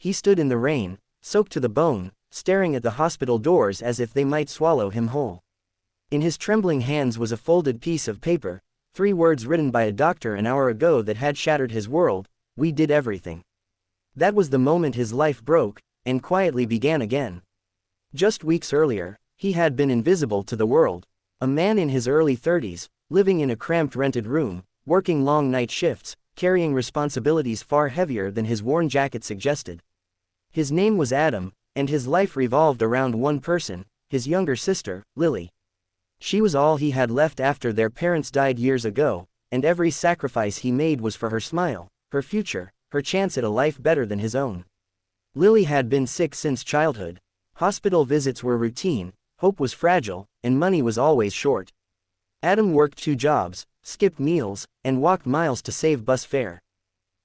He stood in the rain, soaked to the bone, staring at the hospital doors as if they might swallow him whole. In his trembling hands was a folded piece of paper, 3 words written by a doctor an hour ago that had shattered his world: "We did everything." That was the moment his life broke, and quietly began again. Just weeks earlier, he had been invisible to the world. A man in his early 30s, living in a cramped rented room, working long night shifts, carrying responsibilities far heavier than his worn jacket suggested. His name was Adam, and his life revolved around one person, his younger sister, Lily. She was all he had left after their parents died years ago, and every sacrifice he made was for her smile, her future, her chance at a life better than his own. Lily had been sick since childhood. Hospital visits were routine, hope was fragile, and money was always short. Adam worked 2 jobs, skipped meals, and walked miles to save bus fare.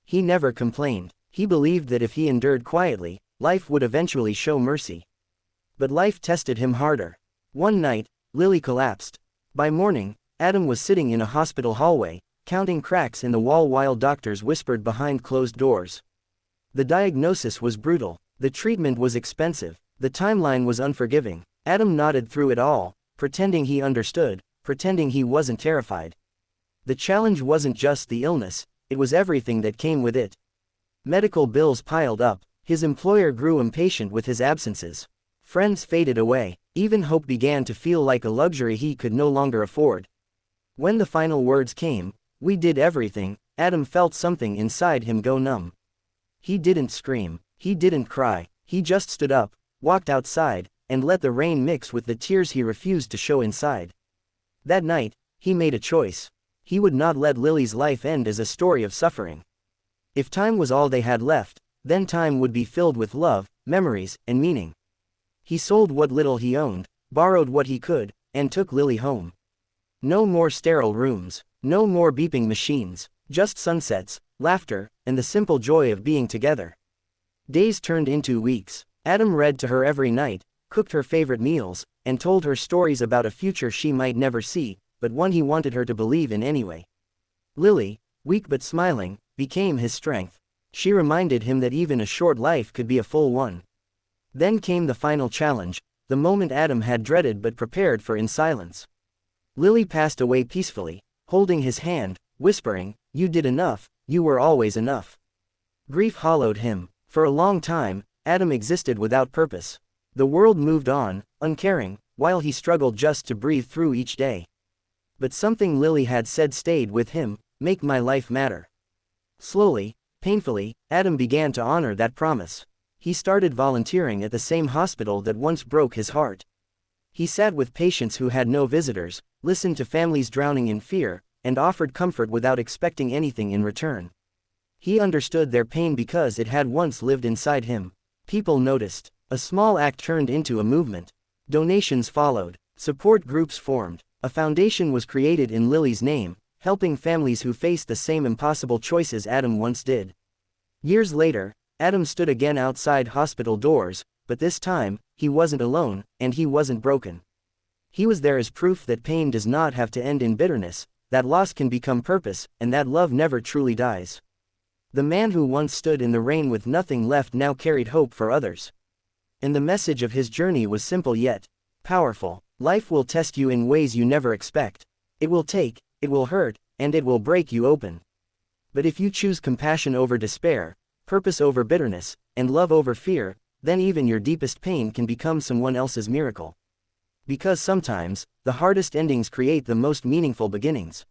He never complained. He believed that if he endured quietly, life would eventually show mercy. But life tested him harder. One night, Lily collapsed. By morning, Adam was sitting in a hospital hallway, counting cracks in the wall while doctors whispered behind closed doors. The diagnosis was brutal. The treatment was expensive. The timeline was unforgiving. Adam nodded through it all, pretending he understood, pretending he wasn't terrified. The challenge wasn't just the illness, it was everything that came with it. Medical bills piled up. His employer grew impatient with his absences. Friends faded away. Even hope began to feel like a luxury he could no longer afford. When the final words came, "We did everything," Adam felt something inside him go numb. He didn't scream. He didn't cry. He just stood up, walked outside, and let the rain mix with the tears he refused to show inside. That night, he made a choice. He would not let Lily's life end as a story of suffering. If time was all they had left, then time would be filled with love, memories, and meaning. He sold what little he owned, borrowed what he could, and took Lily home. No more sterile rooms, no more beeping machines, just sunsets, laughter, and the simple joy of being together. Days turned into weeks. Adam read to her every night, cooked her favorite meals, and told her stories about a future she might never see, but one he wanted her to believe in anyway. Lily, weak but smiling, became his strength. She reminded him that even a short life could be a full one. Then came the final challenge, the moment Adam had dreaded but prepared for in silence. Lily passed away peacefully, holding his hand, whispering, "You did enough, you were always enough." Grief hollowed him. For a long time, Adam existed without purpose. The world moved on, uncaring, while he struggled just to breathe through each day. But something Lily had said stayed with him: "Make my life matter." Slowly, painfully, Adam began to honor that promise. He started volunteering at the same hospital that once broke his heart. He sat with patients who had no visitors, listened to families drowning in fear, and offered comfort without expecting anything in return. He understood their pain because it had once lived inside him. People noticed. A small act turned into a movement. Donations followed. Support groups formed. A foundation was created in Lily's name, helping families who faced the same impossible choices Adam once did. Years later, Adam stood again outside hospital doors, but this time, he wasn't alone, and he wasn't broken. He was there as proof that pain does not have to end in bitterness, that loss can become purpose, and that love never truly dies. The man who once stood in the rain with nothing left now carried hope for others. And the message of his journey was simple yet powerful. Life will test you in ways you never expect. It will take, it will hurt, and it will break you open. But if you choose compassion over despair, purpose over bitterness, and love over fear, then even your deepest pain can become someone else's miracle. Because sometimes, the hardest endings create the most meaningful beginnings.